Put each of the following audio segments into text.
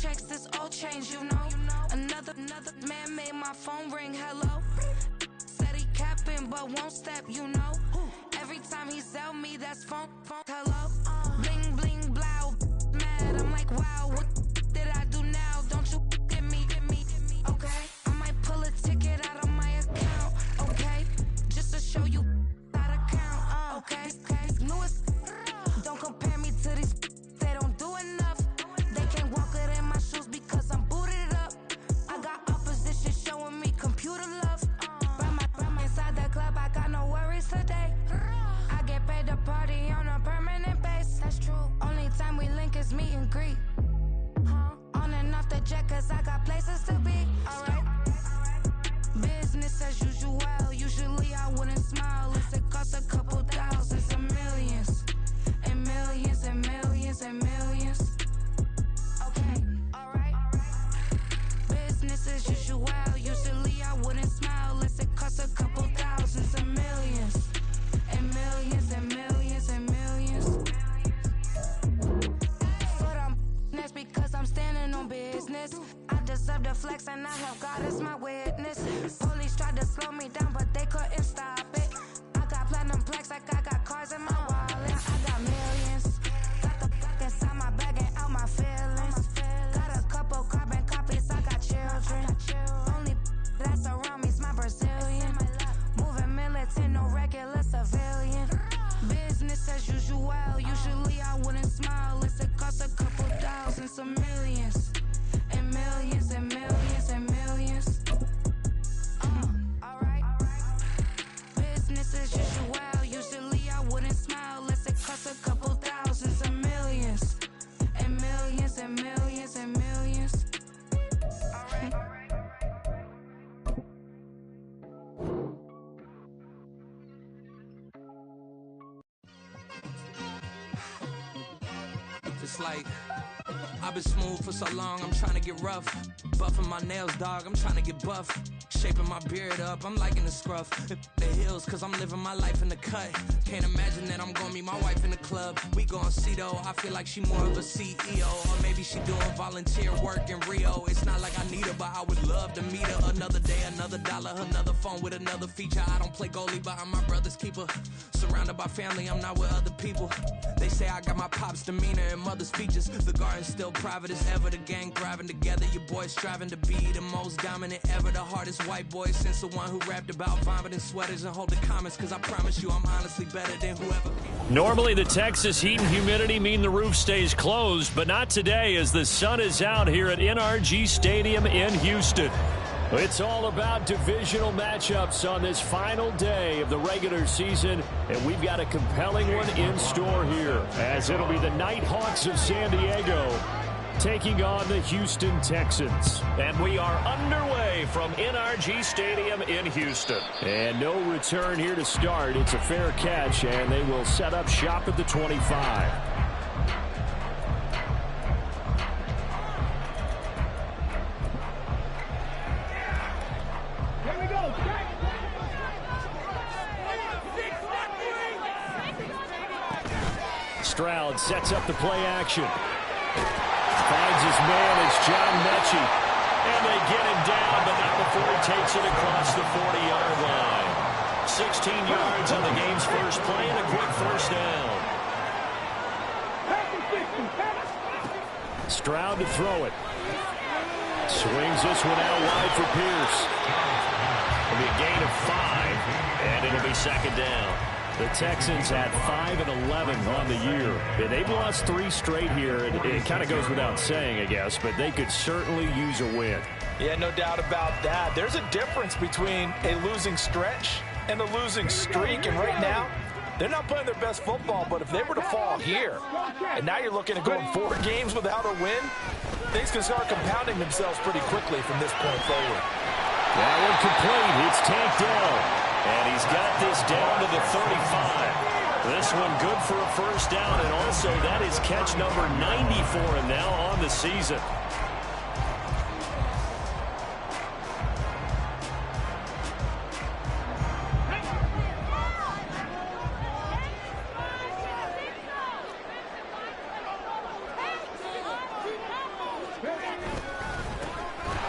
checks, this all changed, you know. Another man made my phone ring, hello. Said he capping, but won't step, you know. Every time he sell me, that's phone, hello. Bling, bling, blow, mad, I'm like, wow, what did I do now? Don't you get me, okay? I might pull a ticket out of my account, okay? Just to show you how to count, okay? Lewis, don't compare me to these, they don't do enough. They can't walk it in my shoes because I'm booted up. I got opposition showing me computer love. Run inside the club, I got no worries today. I get paid to party on a permanent base. That's true. Only time we link is meet and greet. On and off the jet, cause I got places to be. Alright. Business as usual. Usually I wouldn't smile. It costs a couple thousands and millions. And millions and millions and millions. Okay, alright. Business as usual. Usually I wouldn't smile. It costs a couple thousands and millions. And millions and millions and millions. Foot on that's because I'm standing on business. I deserve the flex and I have God as my witness. Police tried to slow me down, but they couldn't stop it. I got platinum plaques like I got cars in my wallet. I got millions. Got the fuck inside my bag and out my feelings. Got a couple carbon copies, I got children. Only that's around me's my Brazilian. Moving militant, no regular civilian. Business as usual. Usually I wouldn't smile. It costs a couple thousands of millions. And millions and millions and millions. Alright. Business as usual. Usually I wouldn't smile. It costs a couple thousands of millions. And millions and millions and millions. Alright. It's like I've been smooth for so long, I'm trying to get rough. Buffing my nails, dog, I'm trying to get buff. Shaping my beard up, I'm liking the scruff. The hills, cause I'm living my life in the cut. Can't imagine that I'm gonna meet my wife in the club. We gon' see though, I feel like she more of a CEO. Or maybe she doing volunteer work in Rio. It's not like I need her, but I would love to meet her. Another day, another dollar, another phone with another feature. I don't play goalie, but I'm my brother's keeper. Surrounded by family, I'm not with other people. They say I got my pop's demeanor and mother's features. The garden's still private as ever, the gang thriving together. Your boys striving to be the most dominant ever. The hardest white boy since the one who rapped about vomiting sweaters and holding comments. Cause I promise you I'm honestly better than whoever. Normally the Texas heat and humidity mean the roof stays closed, but not today as the sun is out here at NRG Stadium in Houston. It's all about divisional matchups on this final day of the regular season, and we've got a compelling one in store here, as it'll be the Nighthawks of San Diego taking on the Houston Texans. And we are underway from NRG Stadium in Houston. And no return here to start. It's a fair catch, and they will set up shop at the 25. Stroud sets up the play action. Finds his man, it's John Mechie. And they get him down, but not before he takes it across the 40-yard line. 16 yards on the game's first play and a quick first down. Stroud to throw it. Swings this one out wide for Pierce. It'll be a gain of 5, and it'll be second down. The Texans at 5-11 on the year. And they've lost 3 straight here. And it kind of goes without saying, I guess, but they could certainly use a win. Yeah, no doubt about that. There's a difference between a losing stretch and a losing streak. And right now, they're not playing their best football. But if they were to fall here, and now you're looking at going 4 games without a win, things can start compounding themselves pretty quickly from this point forward. That one complete. It's tanked down. And he's got this down to the 35. This one good for a first down, and also that is catch number 90 for him now on the season.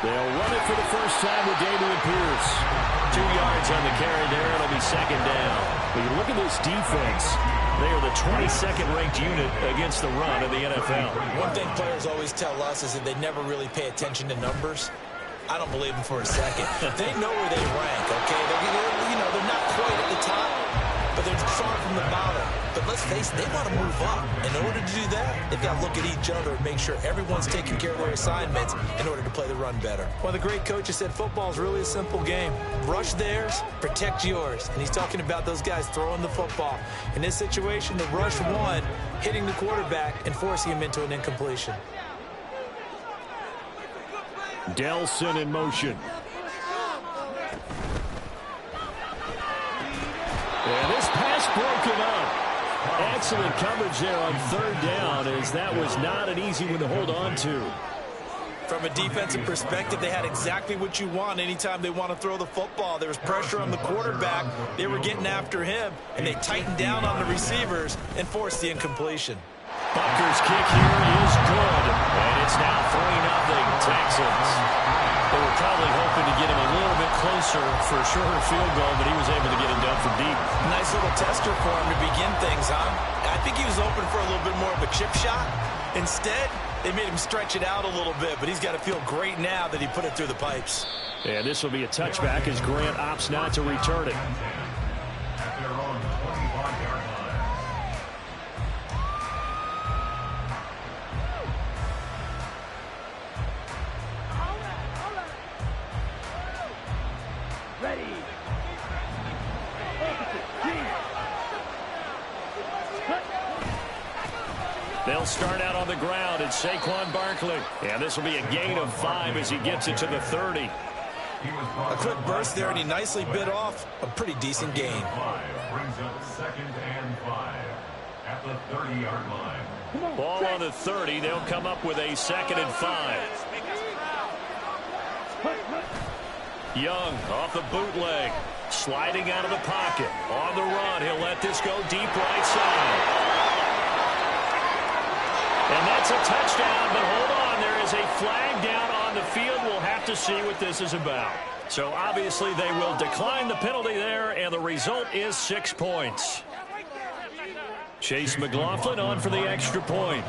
They'll run it for the first time with Dameon Pierce. 2 yards on the carry there. It'll be second down. When you look at this defense, they are the 22nd ranked unit against the run in the NFL. One thing players always tell us is that they never really pay attention to numbers. I don't believe them for a second. They know where they rank, okay? They're not quite at the top, but they're far from the bottom. But let's face it, they want to move up. In order to do that, they've got to look at each other and make sure everyone's taking care of their assignments in order to play the run better. One of the great coaches said football is really a simple game. Rush theirs, protect yours. And he's talking about those guys throwing the football. In this situation, the rush one, hitting the quarterback and forcing him into an incompletion. Delson in motion. And this pass broken up. Excellent coverage there on third down, as that was not an easy one to hold on to. From a defensive perspective, they had exactly what you want anytime they want to throw the football. There was pressure on the quarterback. They were getting after him, and they tightened down on the receivers and forced the incompletion. Butker's kick here is good, and it's now 3-0 Texans. They were probably hoping to get him a little bit closer for a shorter field goal, but he was able to get him down from deep. Nice little tester for him to begin things, huh? I think he was open for a little bit more of a chip shot. Instead, they made him stretch it out a little bit, but he's got to feel great now that he put it through the pipes. And this will be a touchback as Grant opts not to return it. They'll start out on the ground. It's Saquon Barkley. And this will be a gain of 5 as he gets it to the 30. A quick burst there, and he nicely bit off a pretty decent gain. Brings up 2nd and 5 at the 30-yard line. Ball on the 30. They'll come up with a 2nd and 5. Young off the bootleg. Sliding out of the pocket. On the run. He'll let this go deep right side. And that's a touchdown, but hold on. There is a flag down on the field. We'll have to see what this is about. So obviously they will decline the penalty there, and the result is 6 points. Chase McLaughlin on for the extra point.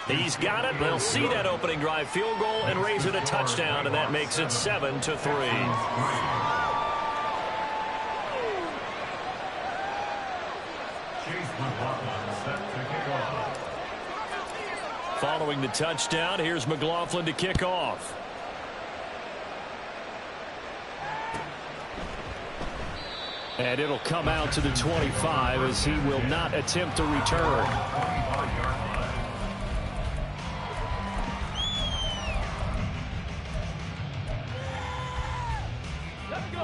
He's got it. They'll see that opening drive field goal and raise it a touchdown, and that makes it 7-3. Following the touchdown, here's McLaughlin to kick off. And it'll come out to the 25 as he will not attempt to return.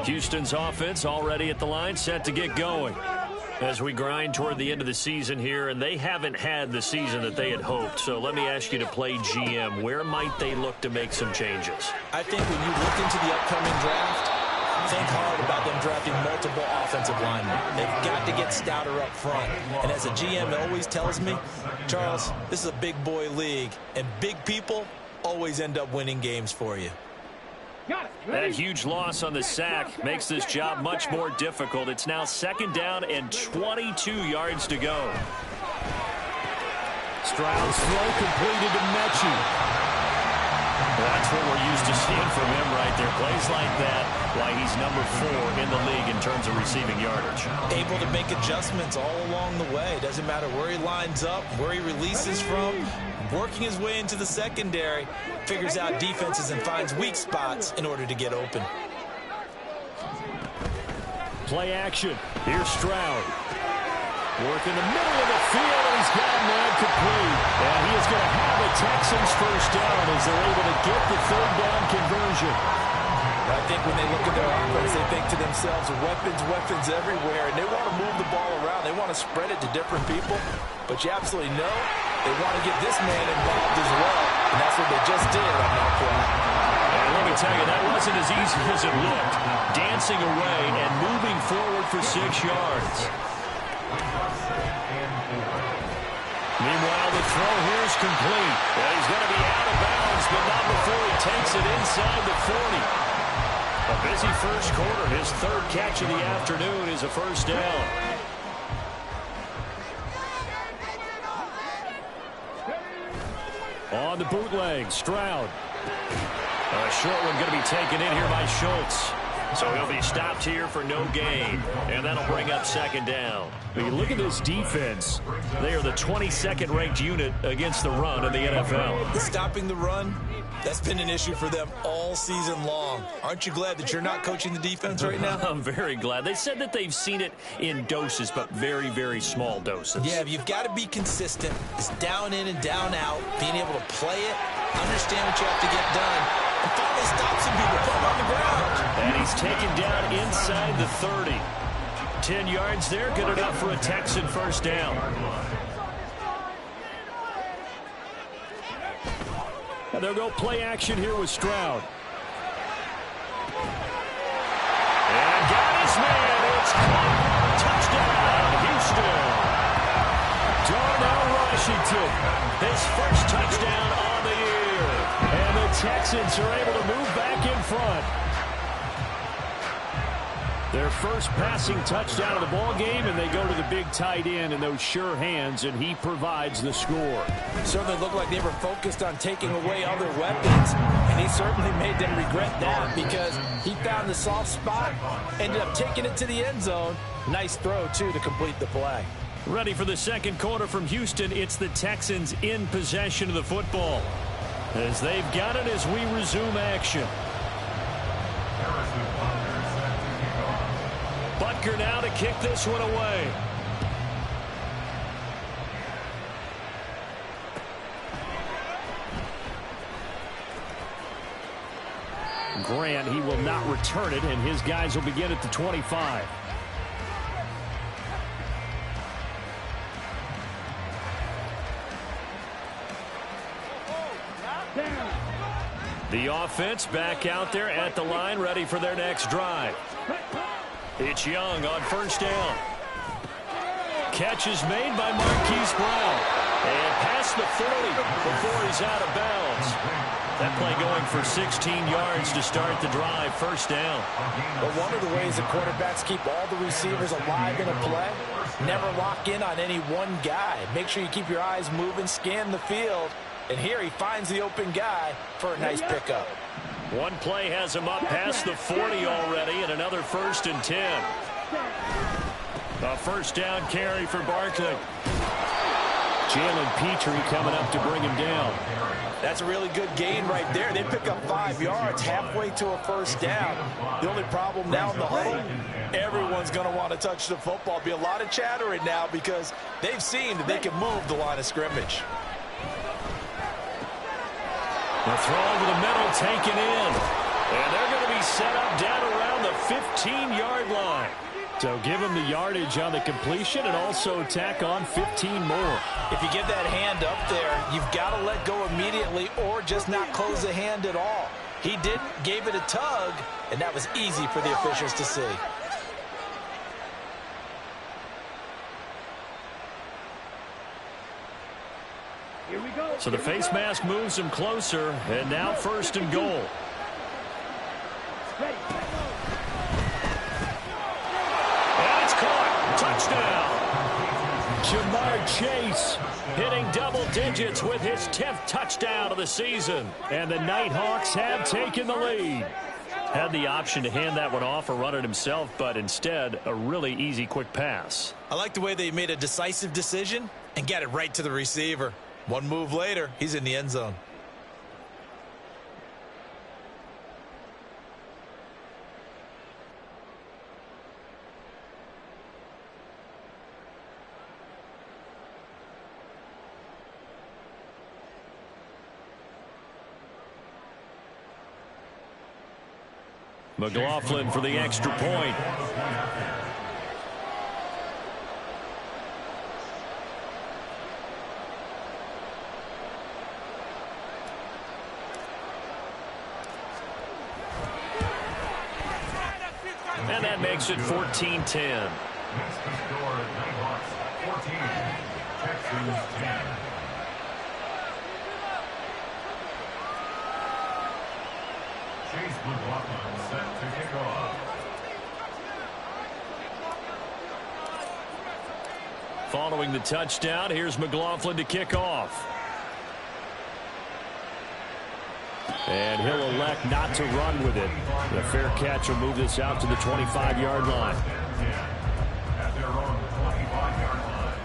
Houston's offense already at the line, set to get going as we grind toward the end of the season here, and they haven't had the season that they had hoped. So let me ask you to play GM. Where might they look to make some changes? I think when you look into the upcoming draft, think hard about them drafting multiple offensive linemen. They've got to get stouter up front. And as a GM always tells me, Charles, this is a big boy league, and big people always end up winning games for you. That huge loss on the sack makes this job much more difficult. It's now 2nd down and 22 yards to go. Stroud's throw completed to Mechie. That's what we're used to seeing from him right there. Plays like that, why he's number 4 in the league in terms of receiving yardage. Able to make adjustments all along the way. Doesn't matter where he lines up, where he releases from. Working his way into the secondary, figures out defenses and finds weak spots in order to get open. Play action. Here's Stroud. Work in the middle of the field, and he's got man complete. And he is going to have a Texans first down as they're able to get the 3rd down conversion. I think when they look at their offense, they think to themselves, weapons everywhere, and they want to move the ball around. They want to spread it to different people, but you absolutely know they want to get this man involved as well, and that's what they just did on that play. And let me tell you, that wasn't as easy as it looked. Dancing away and moving forward for 6 yards. Meanwhile, the throw here is complete. And he's going to be out of bounds, but not before he takes it inside the 40. A busy first quarter. His third catch of the afternoon is a first down. On the bootleg, Stroud. A short one going to be taken in here by Schultz. So he'll be stopped here for no gain. And that'll bring up second down. When you look at this defense, they are the 22nd ranked unit against the run in the NFL. Stopping the run, that's been an issue for them all season long. Aren't you glad that you're not coaching the defense right now? I'm very glad. They said that they've seen it in doses, but very, very small doses. Yeah, you've got to be consistent. It's down in and down out, being able to play it, understand what you have to get done, and finally stop some people, put them on the ground. And he's taken down inside the 30. 10 yards there, good enough for a Texan first down. And they'll go play action here with Stroud. And got his man. It's caught. Touchdown, Houston. Darnell Washington, his first touchdown on the year. And the Texans are able to move back in front. Their first passing touchdown of the ball game, and they go to the big tight end in those sure hands, and he provides the score. Certainly looked like they were focused on taking away other weapons, and he certainly made them regret that because he found the soft spot, ended up taking it to the end zone. Nice throw, too, to complete the play. Ready for the second quarter from Houston. It's the Texans in possession of the football as they've got it as we resume action. Butker now to kick this one away. Grant, he will not return it, and his guys will begin at the 25. The offense back out there at the line, ready for their next drive. It's Young on first down. Catch is made by Marquise Brown. And past the 40 before he's out of bounds. That play going for 16 yards to start the drive, first down. But one of the ways that quarterbacks keep all the receivers alive in a play, never lock in on any one guy. Make sure you keep your eyes moving, scan the field. And here he finds the open guy for a nice pickup. One play has him up past the 40 already, and another 1st and 10. A first down carry for Barkley. Jalen Petrie coming up to bring him down. That's a really good gain right there. They pick up 5 yards halfway to a first down. The only problem now in the huddle, everyone's going to want to touch the football. Be a lot of chattering now because they've seen that they can move the line of scrimmage. The throw over the middle taken in. And they're going to be set up down around the 15-yard line. So give him the yardage on the completion and also tack on 15 more. If you get that hand up there, you've got to let go immediately or just not close the hand at all. He didn't, gave it a tug, and that was easy for the officials to see. Here we go. So the face mask moves him closer, and now 1st and goal. And it's caught. Touchdown. Jamar Chase hitting double digits with his 10th touchdown of the season. And the Nighthawks have taken the lead. Had the option to hand that one off or run it himself, but instead a really easy quick pass. I like the way they made a decisive decision and got it right to the receiver. One move later, he's in the end zone. McLaughlin for the extra point. And that makes it 14-10. Next to score, Nighthawks 14, Texans 10. Chase McLaughlin set to kick off. Following the touchdown, here's McLaughlin to kick off. And he'll elect not to run with it. The fair catch will move this out to the 25-yard line. At their own 25-yard line.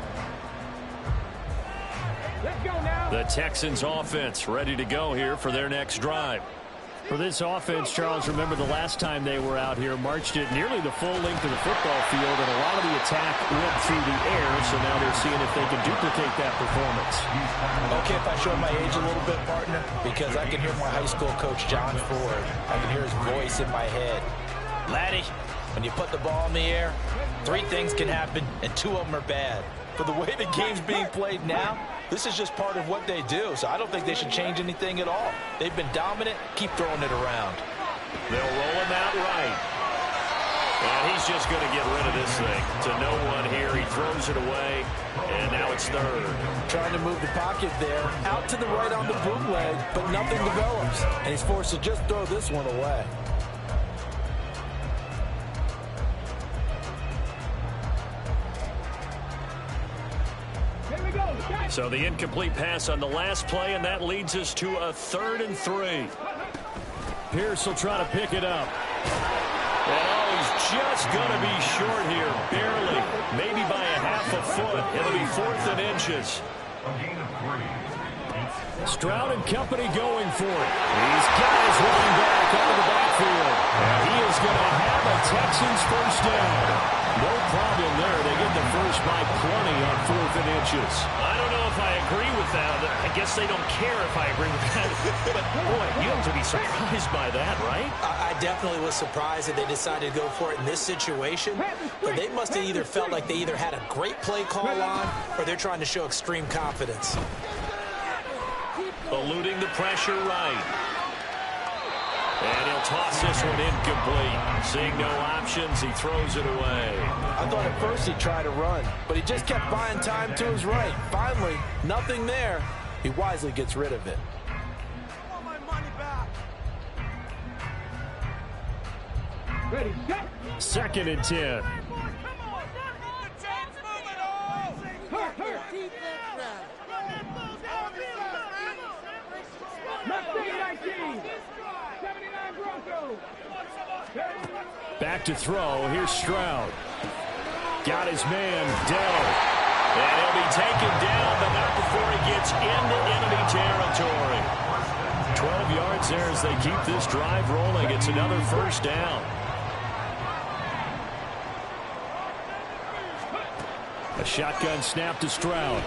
Let's go now. The Texans offense ready to go here for their next drive. For this offense, Charles, remember the last time they were out here, marched it nearly the full length of the football field, and a lot of the attack went through the air, so now they're seeing if they can duplicate that performance. Okay, if I show my age a little bit, partner, because I can hear my high school coach, John Ford. I can hear his voice in my head. Laddie, when you put the ball in the air, 3 things can happen, and 2 of them are bad. For the way the game's being played now, this is just part of what they do, so I don't think they should change anything at all. They've been dominant. Keep throwing it around. They'll roll him out right. And he's just going to get rid of this thing. To no one here. He throws it away, and now it's third. Trying to move the pocket there. Out to the right on the bootleg, but nothing develops. And he's forced to just throw this one away. So the incomplete pass on the last play, and that leads us to a 3rd and 3. Pierce will try to pick it up. And he's just going to be short here, barely, maybe by a half a foot. It'll be 4th and inches. A gain of 3. Stroud and company going for it. He's got his running back out of the backfield. And he is going to have a Texans first down. No problem there. They get the first by plenty on 4th and inches. I don't know if I agree with that. I guess they don't care if I agree with that. But, boy, you have to be surprised by that, right? I definitely was surprised that they decided to go for it in this situation. But they must have either felt like they either had a great play call on or they're trying to show extreme confidence. Eluding the pressure right. And he'll toss this one incomplete. Seeing no options, he throws it away. I thought at first he'd try to run, but he just kept buying time to his right. Finally, nothing there. He wisely gets rid of it. I want my money back. Ready, set. 2nd and 10. Back to throw. Here's Stroud. Got his man, Dell. And he'll be taken down, but not before he gets into enemy territory. 12 yards there as they keep this drive rolling. It's another first down. A shotgun snap to Stroud.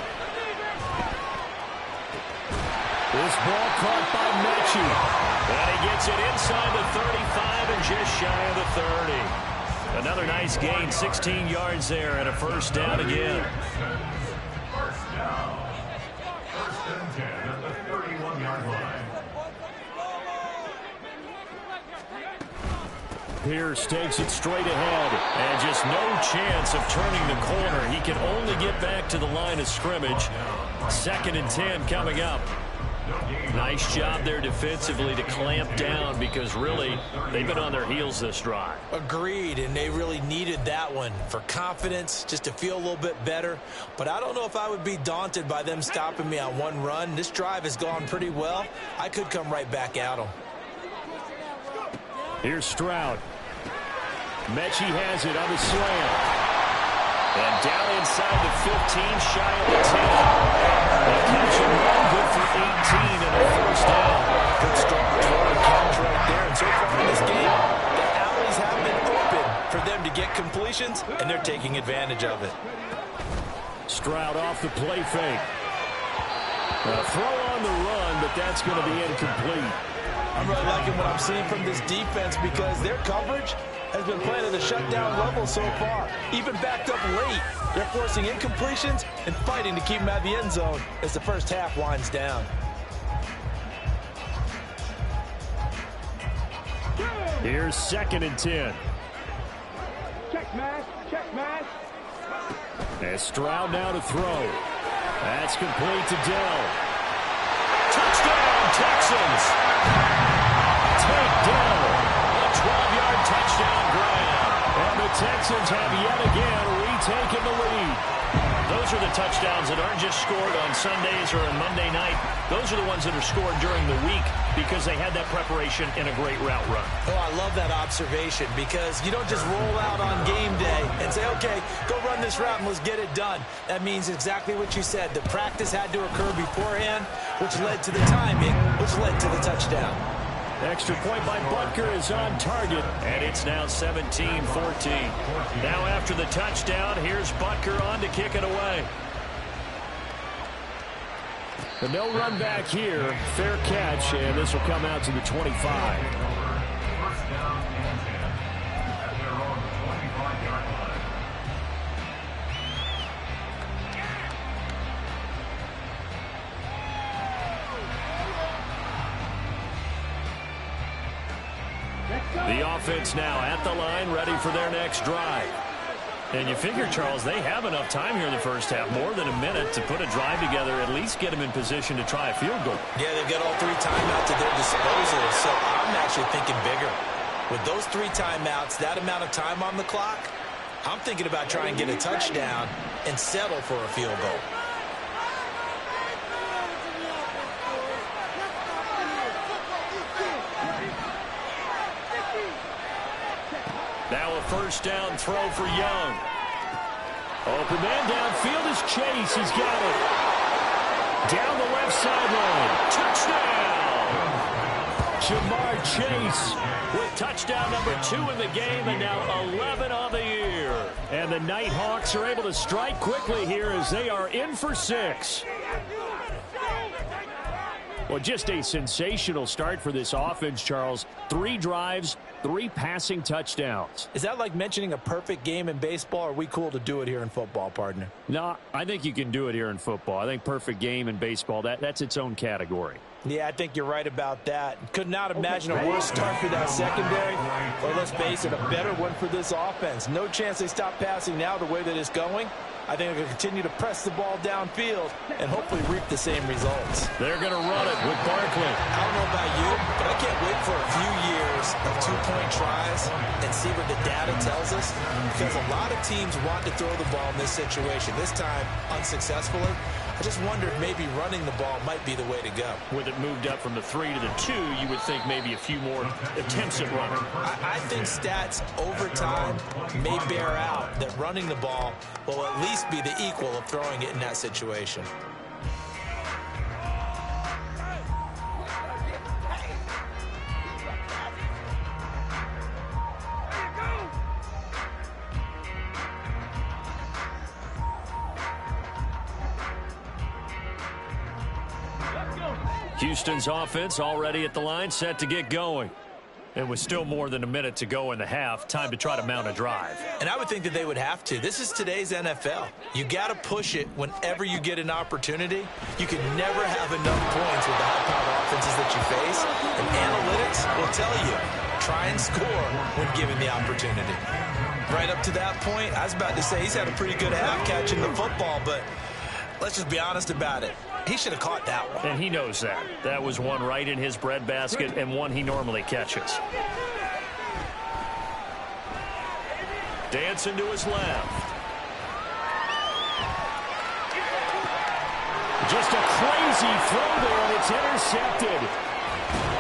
This ball caught by Mechie. And he gets it inside the 35 and just shy of the 30. Another nice gain, 16 yards there, and a first down again. First down. 1st and 10 at the 31-yard line. Pierce takes it straight ahead, and just no chance of turning the corner. He can only get back to the line of scrimmage. 2nd and 10 coming up. Nice job there defensively to clamp down because really they've been on their heels this drive. Agreed, and they really needed that one for confidence, just to feel a little bit better. But I don't know if I would be daunted by them stopping me on one run. This drive has gone pretty well. I could come right back at them. Here's Stroud. Mechie has it on the slam. And down inside the 15, shy of the 10. The catch and run, good for 18 and a first down. Good strong throwing catch right there. And so far in this game, the alleys have been open for them to get completions, and they're taking advantage of it. Stroud off the play fake. A throw on the run, but that's going to be incomplete. I'm really liking what I'm seeing from this defense because their coverage has been playing at a shutdown level so far. Even backed up late, they're forcing incompletions and fighting to keep them out of the end zone as the first half winds down. Here's 2nd and 10. Check match, check match. And Stroud now to throw. That's complete to Dell. Touchdown, Texans! takedown. A 12-yard touchdown grab. And the Texans have yet again retaken the lead. Those are the touchdowns that aren't just scored on Sundays or on Monday night. Those are the ones that are scored during the week because they had that preparation in a great route run. Oh, I love that observation because you don't just roll out on game day and say, okay, go run this route and let's get it done. That means exactly what you said. The practice had to occur beforehand, which led to the timing, which led to the touchdown. Extra point by Butker is on target, and it's now 17-14. Now after the touchdown, here's Butker on to kick it away. But no run back here. Fair catch, and this will come out to the 25. First down and 10 at their own 25-yard line. The offense now at the line, ready for their next drive. And you figure, Charles, they have enough time here in the first half, more than a minute, to put a drive together, at least get them in position to try a field goal. Yeah, they've got all 3 timeouts at their disposal, so I'm actually thinking bigger. With those 3 timeouts, that amount of time on the clock, I'm thinking about trying to get a touchdown and settle for a field goal. Now a first down throw for Young. Open man downfield is Chase. He's got it. Down the left sideline. Touchdown! Jamar Chase with touchdown number 2 in the game and now 11 on the year. And the Nighthawks are able to strike quickly here as they are in for 6. Well, just a sensational start for this offense, Charles. 3 drives, 3 passing touchdowns. Is that like mentioning a perfect game in baseball? Or are we cool to do it here in football, partner? No, I think you can do it here in football. I think perfect game in baseball, that's its own category. Yeah, I think you're right about that. Could not imagine a worse start for that secondary, or let's face it, a better one for this offense. No chance they stop passing now the way that it's going. I think they're going to continue to press the ball downfield and hopefully reap the same results. They're going to run it with Barkley. I don't know about you, but I can't wait for a few years of 2-point tries and see what the data tells us, because a lot of teams want to throw the ball in this situation. This time, unsuccessfully. I just wonder if maybe running the ball might be the way to go. With it moved up from the 3 to the 2, you would think maybe a few more attempts at running. I think stats over time may bear out that running the ball will at least be the equal of throwing it in that situation. Houston's offense already at the line, set to get going. And with still more than a minute to go in the half, time to try to mount a drive. And I would think that they would have to. This is today's NFL. You got to push it whenever you get an opportunity. You can never have enough points with the high-powered offenses that you face. And analytics will tell you, try and score when given the opportunity. Right up to that point, I was about to say he's had a pretty good half catching the football, but let's just be honest about it. He should have caught that one. And he knows that. That was one right in his breadbasket and one he normally catches. Dancing to his left. Just a crazy throw there, and it's intercepted.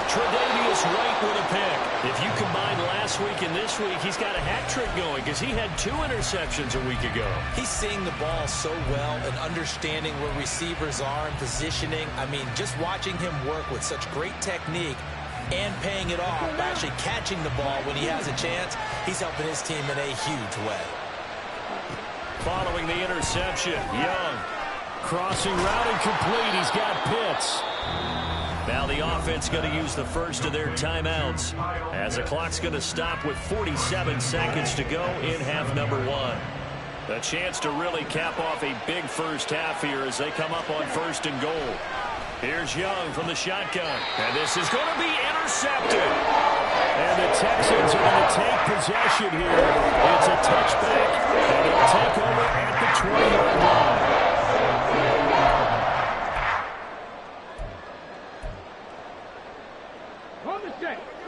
Tre'Davious White with a pick. If you combine last week and this week, he's got a hat trick going because he had 2 interceptions a week ago. He's seeing the ball so well and understanding where receivers are and positioning. I mean, just watching him work with such great technique and paying it off by actually catching the ball when he has a chance, he's helping his team in a huge way. Following the interception, Young. Crossing route incomplete. He's got Pitts. Now the offense going to use the first of their timeouts as the clock's going to stop with 47 seconds to go in half number 1. A chance to really cap off a big first half here as they come up on 1st and goal. Here's Young from the shotgun, and this is going to be intercepted. And the Texans are going to take possession here. It's a touchback, and they'll take over at the 20-yard line.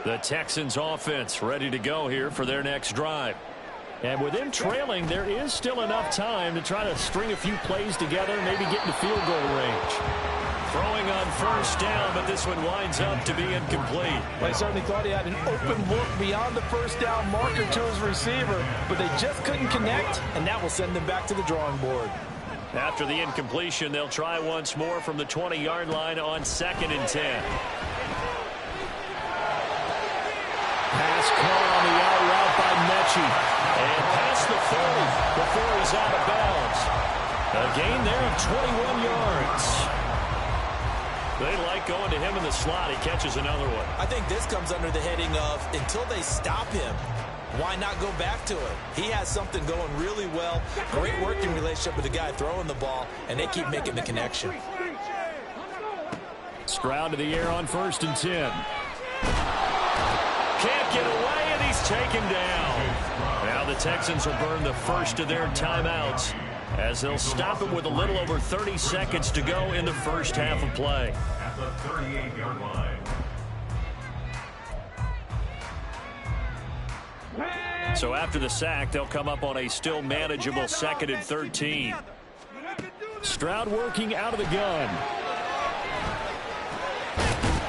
The The Texans offense ready to go here for their next drive. And with them trailing, there is still enough time to try to string a few plays together, maybe get into field goal range. Throwing on first down, but this one winds up to be incomplete. Well, he certainly thought he had an open look beyond the first down marker to his receiver, but they just couldn't connect, and that will send them back to the drawing board. After the incompletion, they'll try once more from the 20-yard line on 2nd and 10. Pass caught on the out route by Mechie. And past the 40 before he's out of bounds. A gain there of 21 yards. They like going to him in the slot. He catches another one. I think this comes under the heading of until they stop him, why not go back to it? He has something going really well. Great working relationship with the guy throwing the ball, and they keep making the connection. Stroud to the air on 1st and 10. Can't get away, and he's taken down. Now the Texans will burn the first of their timeouts as they'll stop it with a little over 30 seconds to go in the first half of play. At the 38-yard line. So after the sack, they'll come up on a still manageable 2nd and 13. Stroud working out of the gun.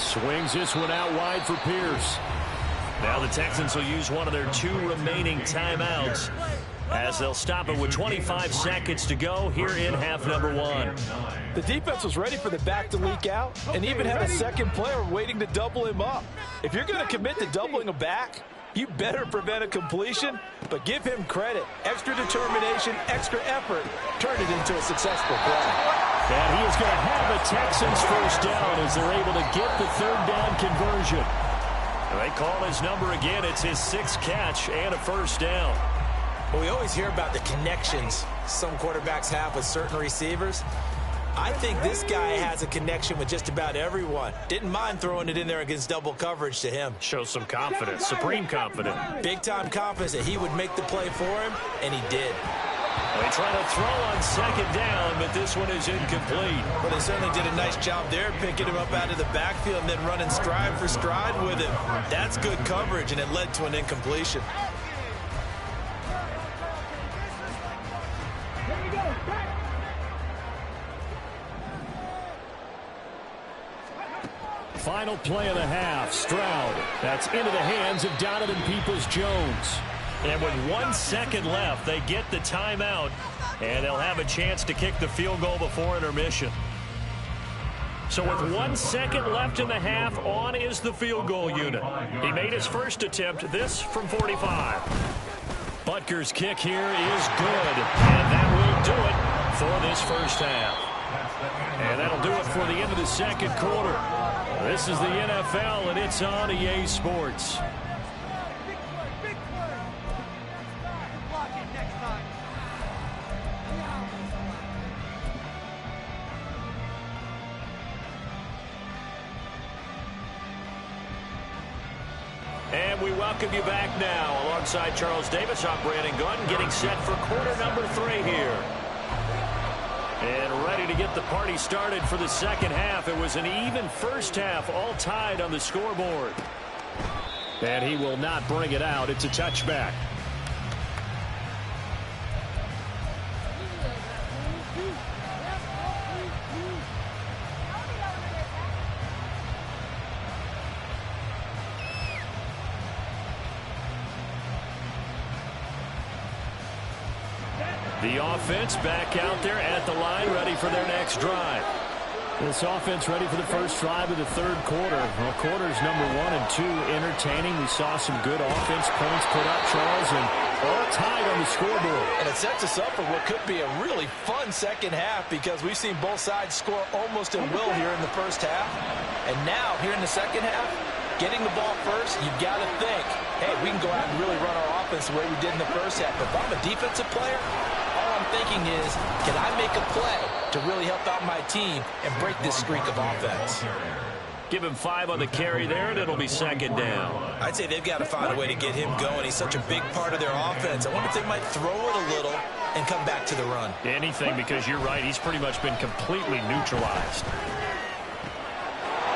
Swings this one out wide for Pierce. Now the Texans will use one of their 2 remaining timeouts as they'll stop it with 25 seconds to go here in half number 1. The defense was ready for the back to leak out and even had a second player waiting to double him up. If you're going to commit to doubling a back, you better prevent a completion, but give him credit. Extra determination, extra effort, turn it into a successful play. And he is going to have a Texans first down as they're able to get the 3rd down conversion. They call his number again. It's his 6th catch and a first down. Well, we always hear about the connections some quarterbacks have with certain receivers. I think this guy has a connection with just about everyone. Didn't mind throwing it in there against double coverage to him. Shows some confidence, supreme confidence. Big-time confidence that he would make the play for him, and he did. They try to throw on 2nd down, but this one is incomplete. Well, they certainly did a nice job there, picking him up out of the backfield and then running stride for stride with him. That's good coverage, and it led to an incompletion. Final play of the half, Stroud. That's into the hands of Donovan Peoples-Jones. And with 1 second left, they get the timeout, and they'll have a chance to kick the field goal before intermission. So with 1 second left in the half, on is the field goal unit. He made his first attempt, this from 45. Butker's kick here is good, and that will do it for this first half. And that'll do it for the end of the 2nd quarter. This is the NFL, and it's on EA Sports. And we welcome you back now. Alongside Charles Davis, I'm Brandon Gunn, getting set for quarter number 3 here. And ready to get the party started for the 2nd half. It was an even first half, all tied on the scoreboard. And he will not bring it out. It's a touchback. The offense back out there at the line, ready for their next drive. This offense ready for the first drive of the 3rd quarter. Well, quarters number 1 and 2 entertaining. We saw some good offense points put up, Charles, and all tied on the scoreboard. And it sets us up for what could be a really fun second half because we've seen both sides score almost at will here in the first half. And now, here in the second half, getting the ball first, you've got to think, hey, we can go out and really run our offense the way we did in the first half. But if I'm a defensive player, all I'm thinking is, can I make a play to really help out my team and break this streak of offense? Give him 5 on the carry there, and it'll be 2nd down. I'd say they've got to find a way to get him going. He's such a big part of their offense. I wonder if they might throw it a little and come back to the run. Anything, because you're right, he's pretty much been completely neutralized.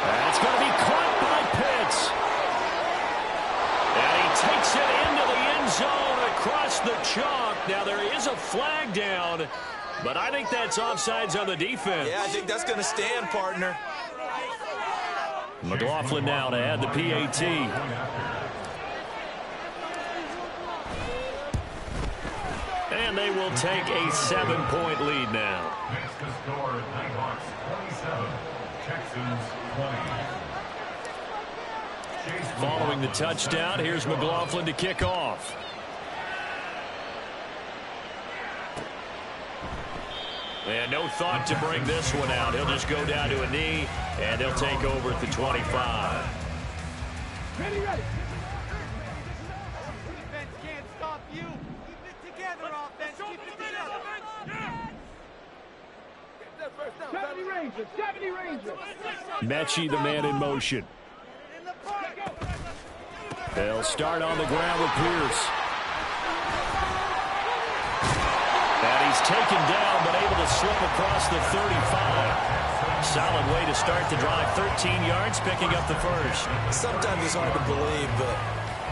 That's going to be caught by Pitts. takes it into the end zone across the chalk. Now there is a flag down, but I think that's offsides on the defense. Yeah, I think that's going to stand, partner. McLaughlin now to add the PAT. And they will take a 7-point lead now. Next to score, Nighthawks 27, Texans 20. Following the touchdown, here's McLaughlin to kick off. And no thought to bring this one out. He'll just go down to a knee, and he'll take over at the 25. Ready. Defense can't stop you. Keep it together, offense. Keep it together. 70 Rangers. 70 Rangers. Mechie, the man in motion. They'll start on the ground with Pierce. And he's taken down, but able to slip across the 35. Solid way to start the drive. 13 yards, picking up the first. Sometimes it's hard to believe, but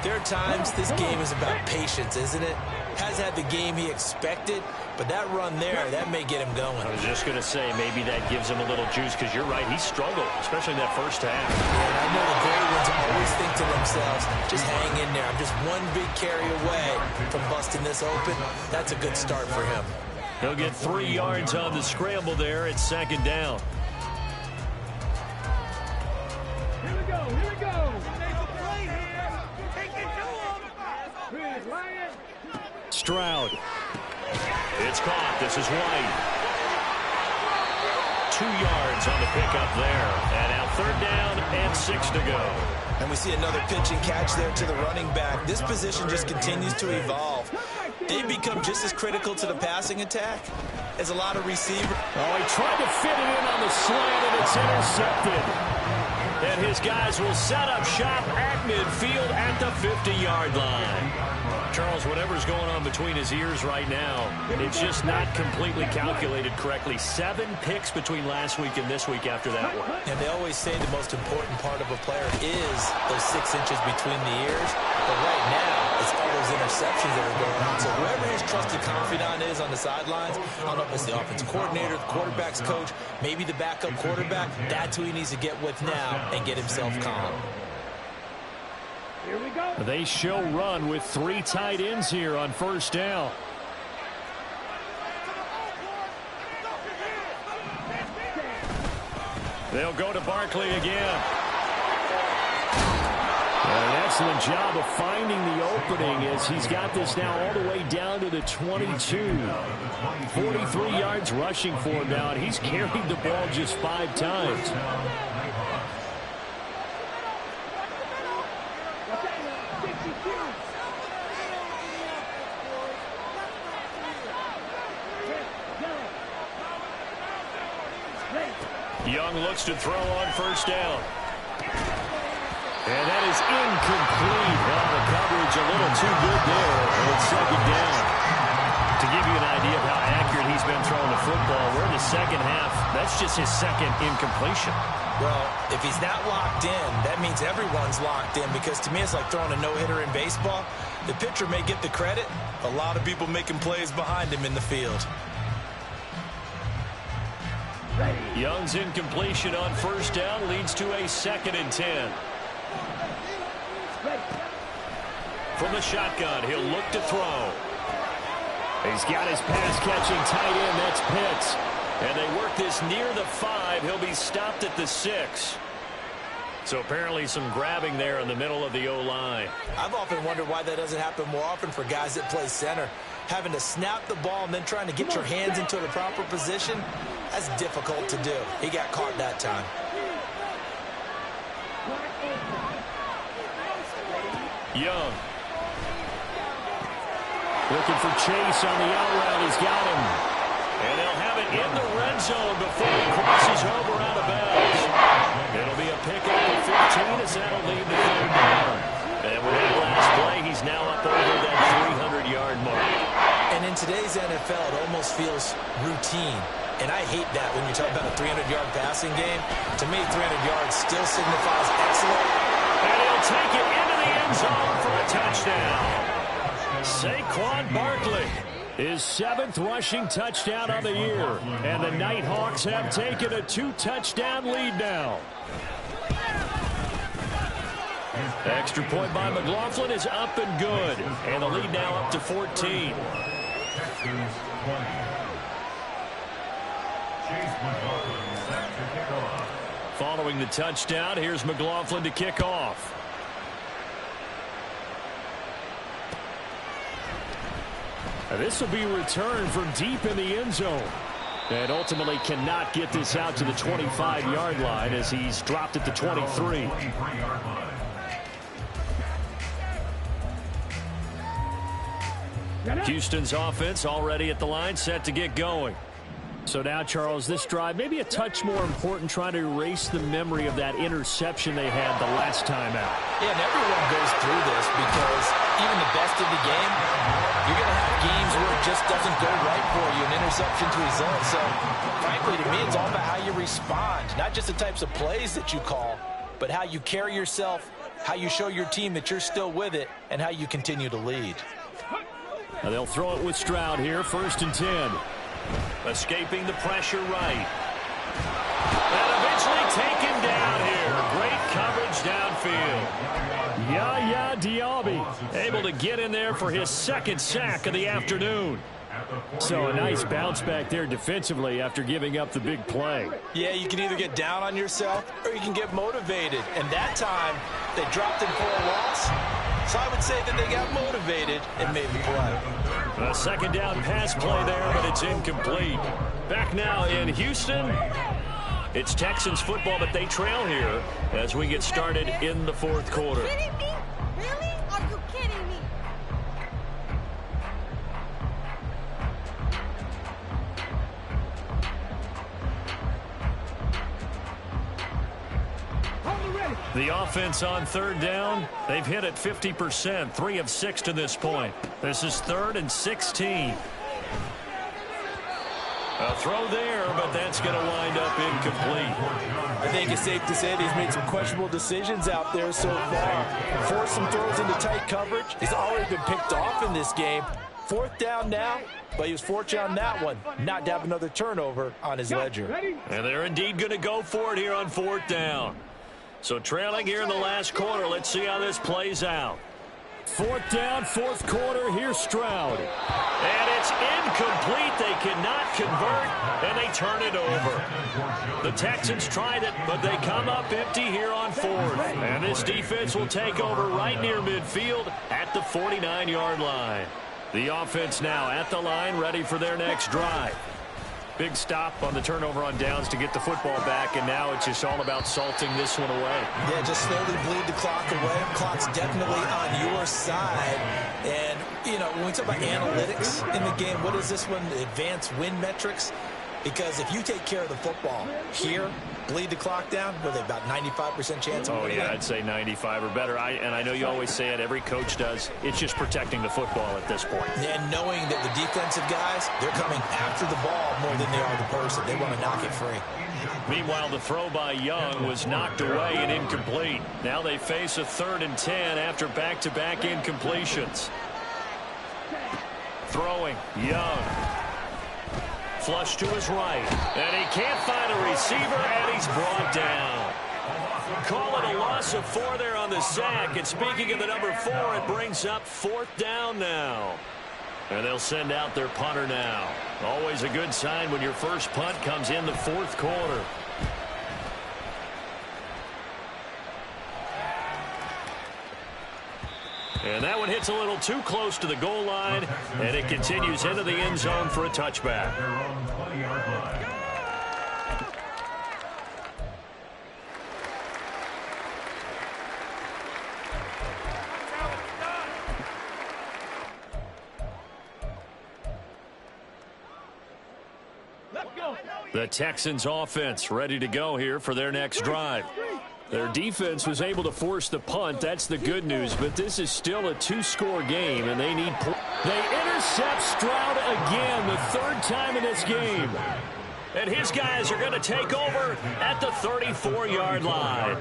there are times this game is about patience, isn't it? Has had the game he expected, but that run there, that may get him going. I was just going to say, maybe that gives him a little juice, because you're right, he struggled, especially in that first half. Yeah, and I know the great ones always think to themselves, just hang in there. I'm just one big carry away from busting this open. That's a good start for him. He'll get 3 yards on the scramble there. It's second down. Here we go. Here we go. Make a play here. Take it to him. Here's Ryan. Stroud. It's caught. This is White. 2 yards on the pickup there. And now third down and 6 to go. And we see another pitch and catch there to the running back. This position just continues to evolve. They've become just as critical to the passing attack as a lot of receivers. Oh, he tried to fit it in on the slant, and it's intercepted. And his guys will set up shop at midfield at the 50-yard line. Charles, whatever's going on between his ears right now, it's just not completely calculated correctly. 7 picks between last week and this week after that one. And they always say the most important part of a player is those 6 inches between the ears. But right now, it's all those interceptions that are going on. So whoever his trusted confidant is on the sidelines, I don't know if it's the offensive coordinator, the quarterback's coach, maybe the backup quarterback, that's who he needs to get with now and get himself calm. Here we go. They show run with 3 tight ends here on first down. They'll go to Barkley again. An excellent job of finding the opening as he's got this now all the way down to the 22. 43 yards rushing for him now, and he's carried the ball just 5 times. Young looks to throw on first down. And that is incomplete. Well, the coverage a little too good there. And it's second down. To give you an idea of how accurate he's been throwing the football, we're in the second half. That's just his second incompletion. Well, if he's not locked in, that means everyone's locked in, because to me it's like throwing a no-hitter in baseball. The pitcher may get the credit. A lot of people making plays behind him in the field. Young's incompletion on first down leads to a 2nd and 10. From the shotgun, he'll look to throw. He's got his pass-catching tight end. That's Pitts. And they work this near the 5. He'll be stopped at the 6. So apparently some grabbing there in the middle of the O-line. I've often wondered why that doesn't happen more often for guys that play center. Having to snap the ball and then trying to get your hands into the proper position, that's difficult to do. He got caught that time. Young. Looking for Chase on the out route. He's got him. And they'll have it in the red zone before he crosses over out of bounds. It'll be a pickup of 15 as that'll lead the third down. And with that last play, he's now up over that 300-yard mark. And in today's NFL, it almost feels routine. And I hate that when you talk about a 300-yard passing game. To me, 300 yards still signifies excellent. And he'll take it into the end zone for a touchdown. Saquon Barkley, his 7th rushing touchdown on the year. And the Nighthawks have taken a 2-touchdown lead now. Extra point by McLaughlin is up and good. And the lead now up to 14. Texans 20. Chase McLaughlin set to kick off. Following the touchdown, here's McLaughlin to kick off. This will be returned from deep in the end zone. And ultimately cannot get this out to the 25-yard line as he's dropped at the 23. Houston's offense already at the line, set to get going. So now, Charles, this drive maybe a touch more important, trying to erase the memory of that interception they had the last time out. Yeah, and everyone goes through this because even the best of the game, you're going to have games where it just doesn't go right for you, an interception to result. So, frankly, to me, it's all about how you respond, not just the types of plays that you call, but how you carry yourself, how you show your team that you're still with it, and how you continue to lead. Now they'll throw it with Stroud here, 1st and 10. Escaping the pressure right. And eventually taken down here. Great coverage downfield. Yaya Diaby able to get in there for his 2nd sack of the afternoon. So a nice bounce back there defensively after giving up the big play. Yeah, you can either get down on yourself or you can get motivated. And that time, they dropped him for a loss. So I would say that they got motivated and made the play. A 2nd down pass play there, but it's incomplete. Back now in Houston. It's Texans football, but they trail here as we get started in the 4th quarter. Are you kidding me? Really? Are you kidding me? The offense on 3rd down, they've hit it 50%, 3 of 6 to this point. This is 3rd and 16. A throw there, but that's going to wind up incomplete. I think it's safe to say that he's made some questionable decisions out there so far. Forced some throws into tight coverage. He's already been picked off in this game. 4th down now, but he was fortunate on that one, not to have another turnover on his ledger. And they're indeed going to go for it here on 4th down. So trailing here in the last quarter. Let's see how this plays out. 4th down, 4th quarter. Here's Stroud. And it's incomplete. They cannot convert, and they turn it over. The Texans tried it, but they come up empty here on 4th. And this defense will take over right near midfield at the 49-yard line. The offense now at the line, ready for their next drive. Big stop on the turnover on downs to get the football back, and now it's just all about salting this one away. Yeah, just slowly bleed the clock away. Clock's definitely on your side. And, you know, when we talk about analytics in the game, what is this one? Advanced win metrics? Because if you take care of the football here, bleed the clock down, were they about 95% chance of winning? Oh, yeah, I'd say 95 or better. And I know you always say it, every coach does. It's just protecting the football at this point. And knowing that the defensive guys, they're coming after the ball more than they are the person. They want to knock it free. Meanwhile, the throw by Young was knocked away and incomplete. Now they face a 3rd and 10 after back-to-back incompletions. Throwing, Young. Flush to his right, and he can't find a receiver, and he's brought down. Call it a loss of 4 there on the sack, and speaking of the number 4, it brings up 4th down now. And they'll send out their punter now. Always a good sign when your first punt comes in the 4th quarter. And that one hits a little too close to the goal line, and it continues into the end zone for a touchback. The Texans offense ready to go here for their next drive. Their defense was able to force the punt. That's the good news, but this is still a 2-score game, and they need points. They intercept Stroud again, the 3rd time in this game. And his guys are going to take over at the 34-yard line.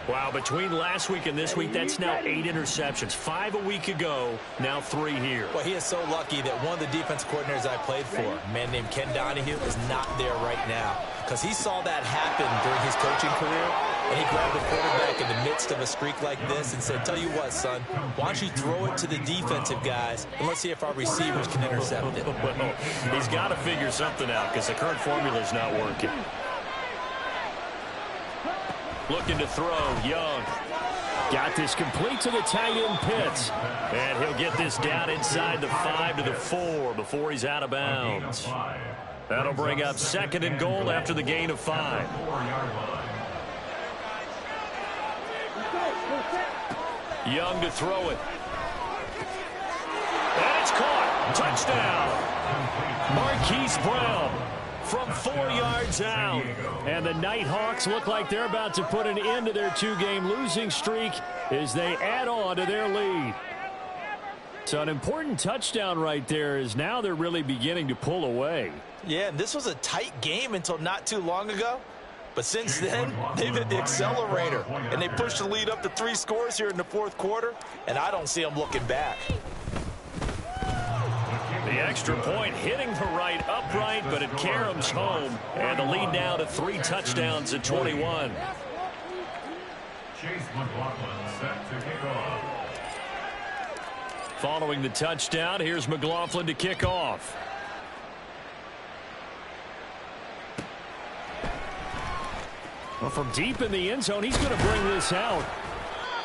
Wow, between last week and this week, that's now 8 interceptions. 5 a week ago, now 3 here. Well, he is so lucky that one of the defense coordinators I played for, a man named Ken Donahue, is not there right now. Because he saw that happen during his coaching career, and he grabbed the quarterback in the midst of a streak like this and said, tell you what, son, why don't you throw it to the defensive guys, and let's see if our receivers can intercept it. Well, he's got to figure something out because the current formula is not working. Looking to throw, Young. Got this complete to the tight end Pitts. And he'll get this down inside the 5 to the 4 before he's out of bounds. That'll bring up 2nd and goal after the gain of 5. Young to throw it. And it's caught. Touchdown. Marquise Brown from 4 yards out. And the Nighthawks look like they're about to put an end to their 2-game losing streak as they add on to their lead. So an important touchdown right there is now they're really beginning to pull away. Yeah, and this was a tight game until not too long ago. But since then, they've hit the accelerator, and they pushed the lead up to 3 scores here in the 4th quarter, and I don't see them looking back. The extra point hitting the right upright, but it caroms home. And the lead now to 3 touchdowns at 21. Chase McLaughlin set to kick off. Following the touchdown, here's McLaughlin to kick off. Well, from deep in the end zone, he's going to bring this out.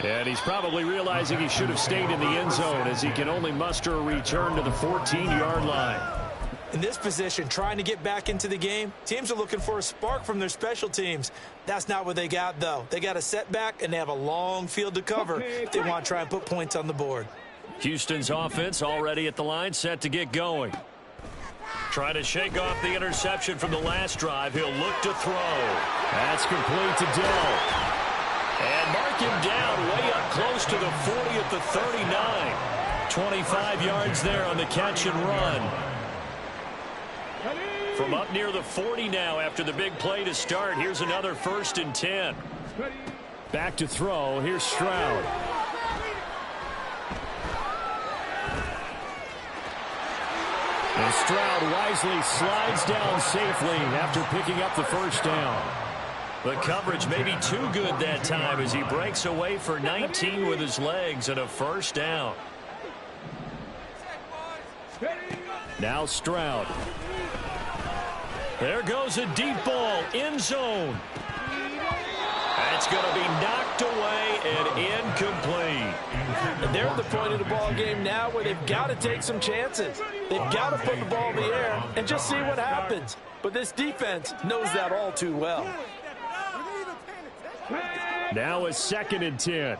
And he's probably realizing he should have stayed in the end zone as he can only muster a return to the 14-yard line. In this position, trying to get back into the game, teams are looking for a spark from their special teams. That's not what they got, though. They got a setback, and they have a long field to cover if they want to try and put points on the board. Houston's offense already at the line, set to get going. Trying to shake off the interception from the last drive. He'll look to throw. That's complete to Dell. And mark him down way up close to the 40 at the 39. 25 yards there on the catch and run. From up near the 40 now after the big play to start. Here's another 1st and 10. Back to throw. Here's Stroud. And Stroud wisely slides down safely after picking up the 1st down. The coverage may be too good that time as he breaks away for 19 with his legs and a 1st down. Now Stroud. There goes a deep ball, end zone. That's going to be knocked away and incomplete. And they're at the point of the ball game now where they've got to take some chances. They've got to put the ball in the air and just see what happens. But this defense knows that all too well. Now a 2nd and 10.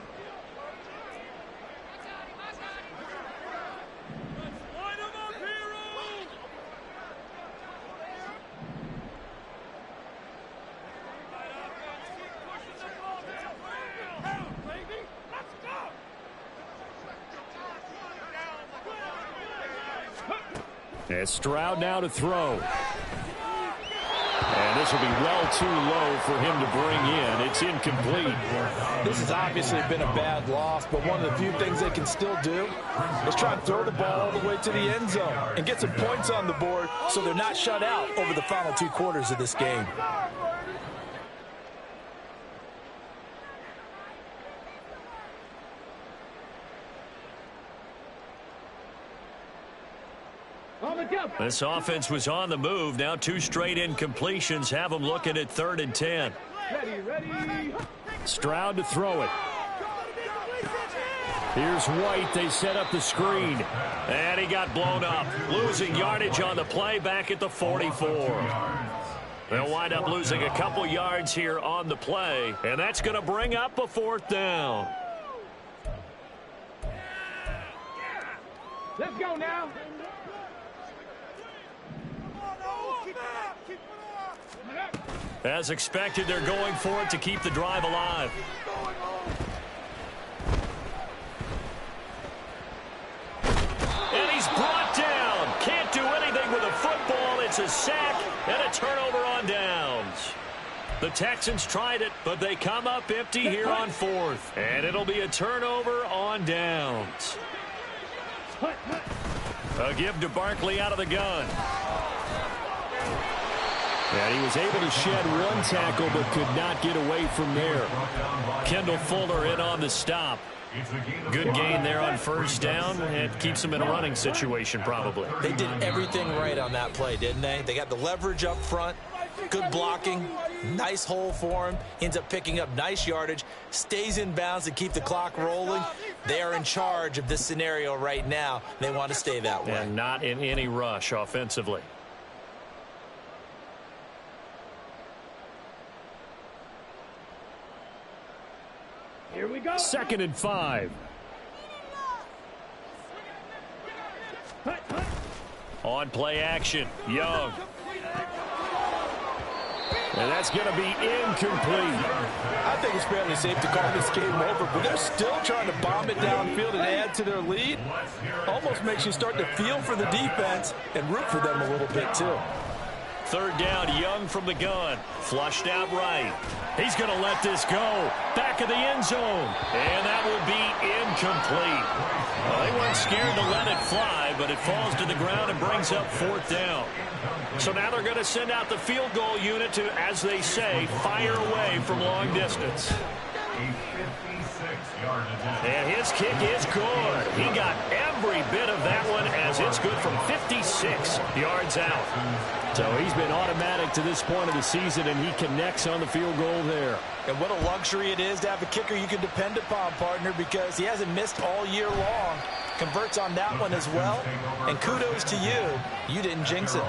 And Stroud now to throw. And this will be well too low for him to bring in. It's incomplete. This has obviously been a bad loss, but one of the few things they can still do is try and throw the ball all the way to the end zone and get some points on the board so they're not shut out over the final 2 quarters of this game. This offense was on the move. Now 2 straight incompletions have them looking at 3rd and 10. Ready. Stroud to throw it. Here's White. They set up the screen. And he got blown up. Losing yardage on the play back at the 44. They'll wind up losing a couple yards here on the play. And that's going to bring up a 4th down. Let's go now. As expected, they're going for it to keep the drive alive. And he's brought down. Can't do anything with a football. It's a sack and a turnover on downs. The Texans tried it, but they come up empty here on fourth. And it'll be a turnover on downs. A give to Barkley out of the gun. And he was able to shed one tackle but could not get away from there. Kendall Fuller in on the stop. Good gain there on first down. It keeps them in a running situation probably. They did everything right on that play, didn't they? They got the leverage up front. Good blocking. Nice hole for him. Ends up picking up nice yardage. Stays in bounds to keep the clock rolling. They are in charge of this scenario right now. They want to stay that way. And not in any rush offensively. Here we go. 2nd and 5. On play action, Young. And that's going to be incomplete. I think it's fairly safe to call this game over, but they're still trying to bomb it downfield and add to their lead. Almost makes you start to feel for the defense and root for them a little bit too. 3rd down, Young from the gun. Flushed out right. He's going to let this go. Back of the end zone. And that will be incomplete. Well, they weren't scared to let it fly, but it falls to the ground and brings up 4th down. So now they're going to send out the field goal unit to, as they say, fire away from long distance. And his kick is good. He got every bit of that one as it's good from 56 yards out. So he's been automatic to this point of the season, and he connects on the field goal there. And what a luxury it is to have a kicker you can depend upon, partner, because he hasn't missed all year long. Converts on that one as well. And kudos to you. You didn't jinx it.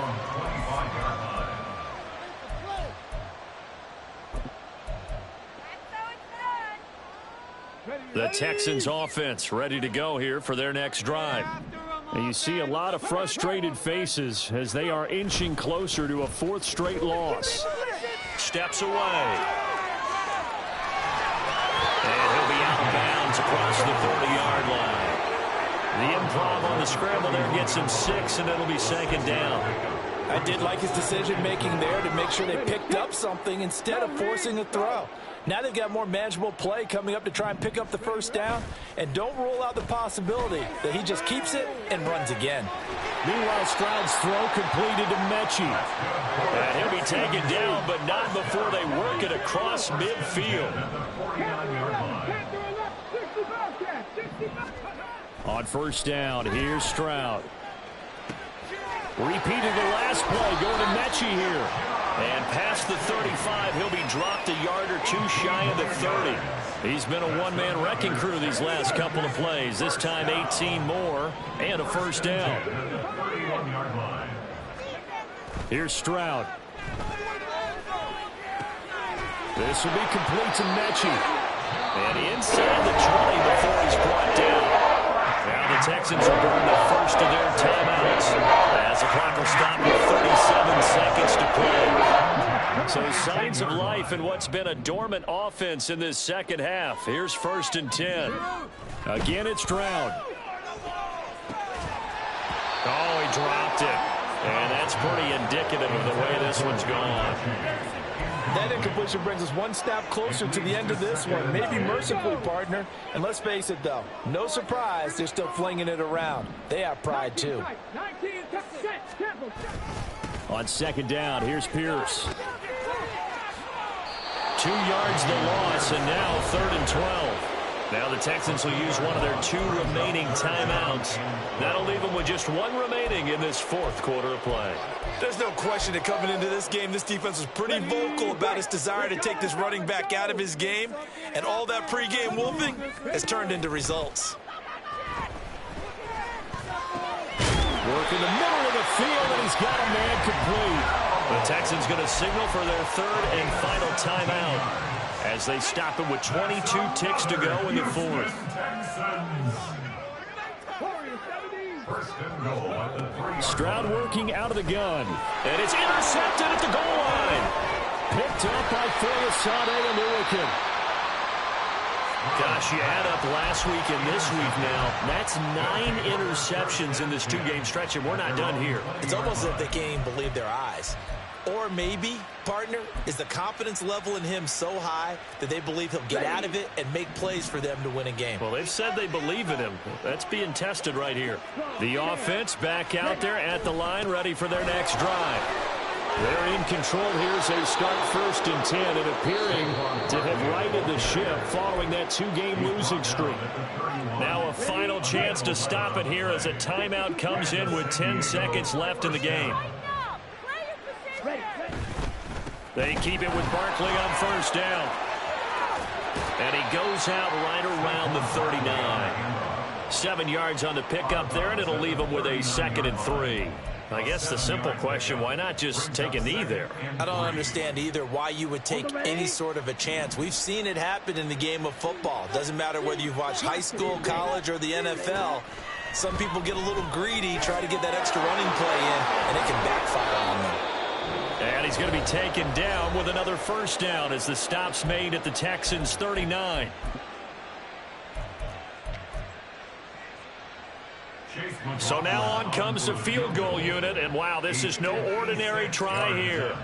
The Texans offense ready to go here for their next drive. And you see a lot of frustrated faces as they are inching closer to a 4th straight loss. Steps away. And he'll be out of bounds across the 30-yard line. The improv on the scramble there gets him 6, and it'll be 2nd down. I did like his decision-making there to make sure they picked up something instead of forcing a throw. Now they've got more manageable play coming up to try and pick up the 1st down. And don't rule out the possibility that he just keeps it and runs again. Meanwhile, Stroud's throw completed to Mechie. And he'll be taken down, but not before they work it across midfield. On 1st down, here's Stroud. Repeated the last play, going to Mechie here. And past the 35, he'll be dropped a yard or two shy of the 30. He's been a one-man wrecking crew these last couple of plays. This time 18 more and a 1st down. Here's Stroud. This will be complete to Mechie. And inside the 20 before he's brought down. Now the Texans will burn the first of their timeouts as the clock will stop with 37 seconds to play. So signs of life in what's been a dormant offense in this second half. Here's 1st and 10. Again, it's Stroud. Oh, he dropped it. And that's pretty indicative of the way this one's gone. That incompletion brings us one step closer to the end of this one. Maybe mercifully, partner. And let's face it, though. No surprise, they're still flinging it around. They have pride, too. On 2nd down, here's Pierce. 2 yards the loss, and now 3rd and 12. Now the Texans will use one of their 2 remaining timeouts. That'll leave them with just 1 remaining in this 4th quarter of play. There's no question that coming into this game, this defense was pretty vocal about its desire to take this running back out of his game. And all that pregame wolfing has turned into results. Work in the middle of the field, and he's got a man complete. The Texans going to signal for their 3rd and final timeout as they stop it with 22 ticks to go in the 4th. Stroud working out of the gun. And it's intercepted at the goal line. Picked up by Foyesade Oluokun. Gosh, you add up last week and this week now. That's 9 interceptions in this 2-game stretch, and we're not done here. It's almost as if they can't even believe their eyes. Or maybe, partner, is the confidence level in him so high that they believe he'll get out of it and make plays for them to win a game. Well, they've said they believe in him. That's being tested right here. The offense back out there at the line, ready for their next drive. They're in control here as they start 1st and 10 and appearing to have righted the ship following that 2-game losing streak. Now a final chance to stop it here as a timeout comes in with 10 seconds left in the game. They keep it with Barkley on 1st down. And he goes out right around the 39. 7 yards on the pickup there, and it'll leave him with a 2nd and 3. I guess the simple question, why not just take a knee there? I don't understand either why you would take any sort of a chance. We've seen it happen in the game of football. Doesn't matter whether you've watched high school, college, or the NFL. Some people get a little greedy, try to get that extra running play in, and it can backfire on them. And he's going to be taken down with another 1st down as the stop's made at the Texans' 39. So now on comes the field goal unit, and wow, this is no ordinary try here.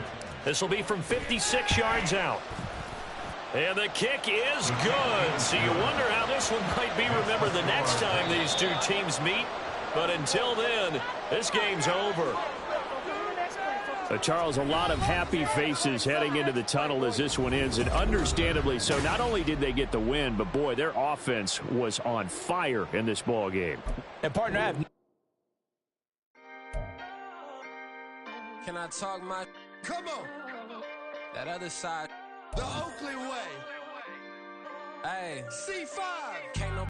This will be from 56 yards out. And the kick is good. So you wonder how this one might be remembered the next time these two teams meet. But until then, this game's over. Charles, a lot of happy faces heading into the tunnel as this one ends, and understandably so. Not only did they get the win, but boy, their offense was on fire in this ball game. And partner, Can I talk my... Come on. That other side. The Oakland way. Hey. C5. Can't no